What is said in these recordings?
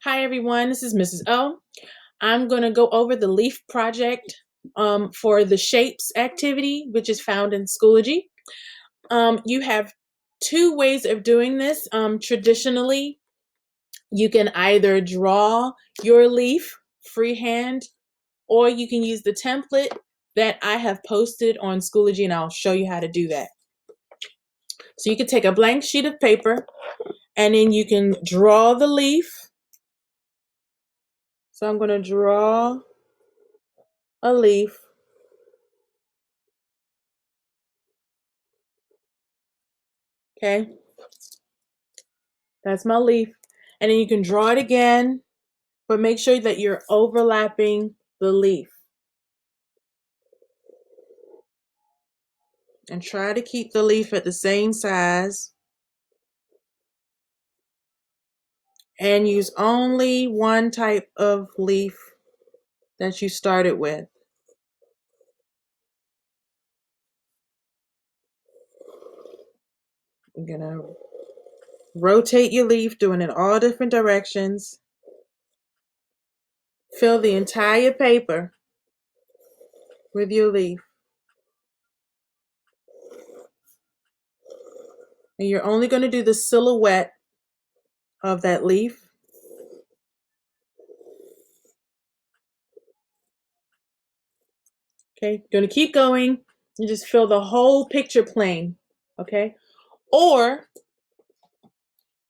Hi everyone, this is Mrs. O. I'm going to go over the leaf project for the shapes activity, which is found in Schoology. You have two ways of doing this. Traditionally, you can either draw your leaf freehand, or you can use the template that I have posted on Schoology, and I'll show you how to do that. So you can take a blank sheet of paper, and then you can draw the leaf. So I'm going to draw a leaf. Okay, that's my leaf. And then you can draw it again, but make sure that you're overlapping the leaf. And try to keep the leaf at the same size. And use only one type of leaf that you started with. You're gonna rotate your leaf, doing it all different directions. Fill the entire paper with your leaf. And you're only going to do the silhouette of that leaf. Okay, going to keep going and just fill the whole picture plane. Okay, or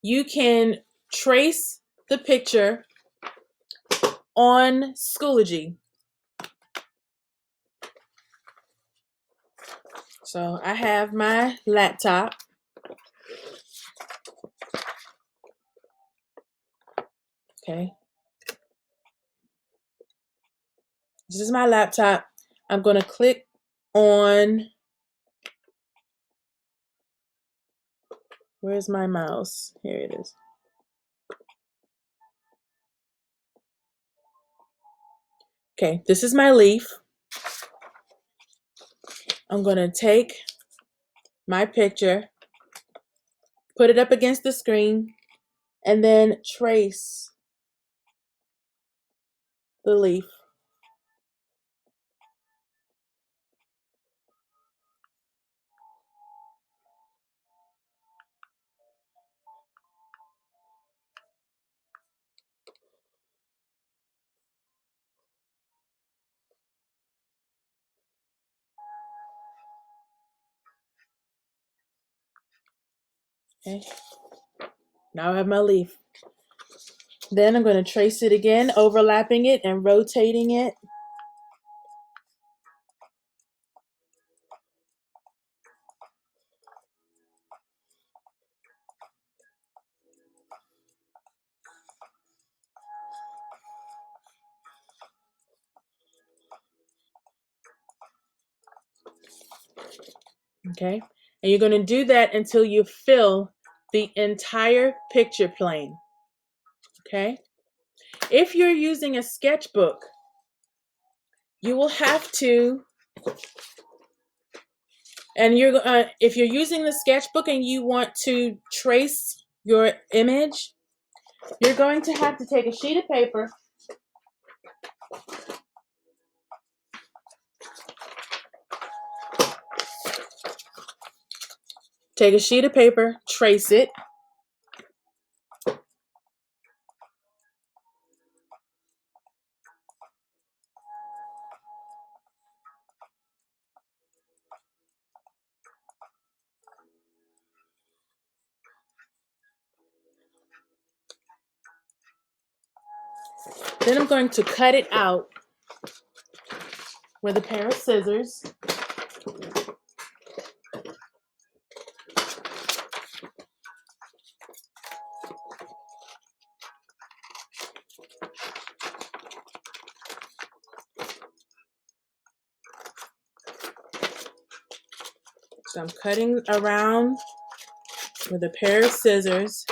you can trace the picture on Schoology. So I have my laptop. Okay. This is my laptop. I'm going to click on, where's my mouse? Here it is. Okay, this is my leaf. I'm going to take my picture, put it up against the screen, and then trace the leaf. Okay, now I have my leaf. Then I'm going to trace it again, overlapping it and rotating it. Okay, and you're going to do that until you fill the entire picture plane. Okay, if you're using a sketchbook, you will have to, and if you're using the sketchbook and you want to trace your image, you're going to have to take a sheet of paper, trace it. Then I'm going to cut it out with a pair of scissors. So I'm cutting around with a pair of scissors.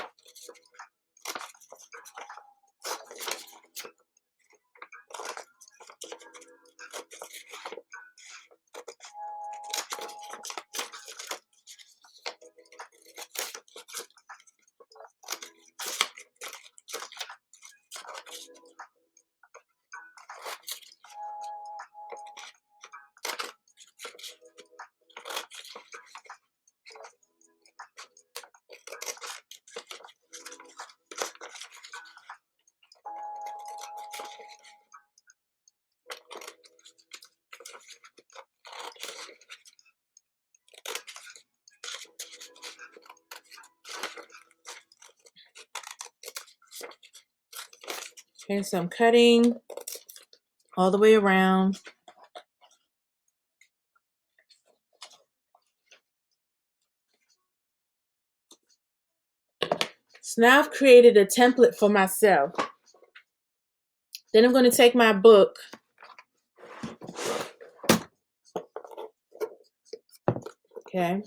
Okay, so I'm cutting all the way around. So now I've created a template for myself. Then I'm going to take my book, okay,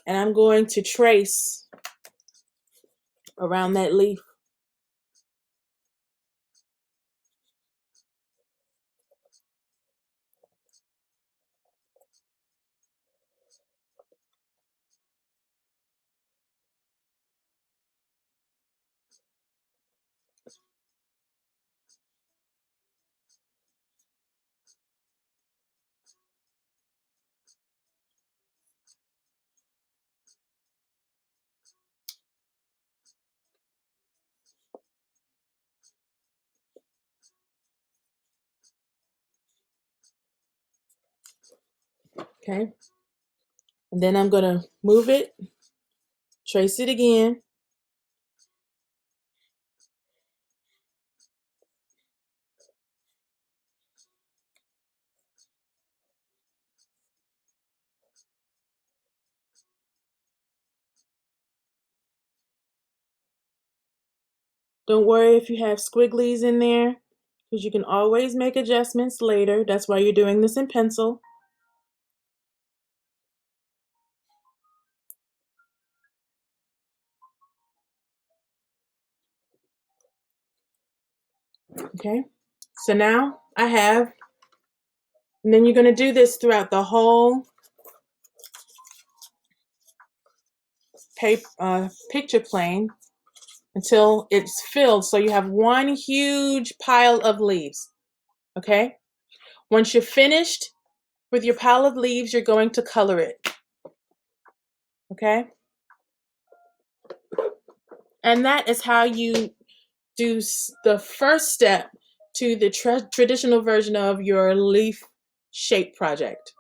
and I'm going to trace around that leaf. Okay, and then I'm going to move it, trace it again. Don't worry if you have squigglies in there, because you can always make adjustments later. That's why you're doing this in pencil. Okay, so now I have, and then you're going to do this throughout the whole picture plane until it's filled, so you have one huge pile of leaves. Okay, once you're finished with your pile of leaves, you're going to color it. Okay, and that is how you do the first step to the traditional version of your leaf shape project.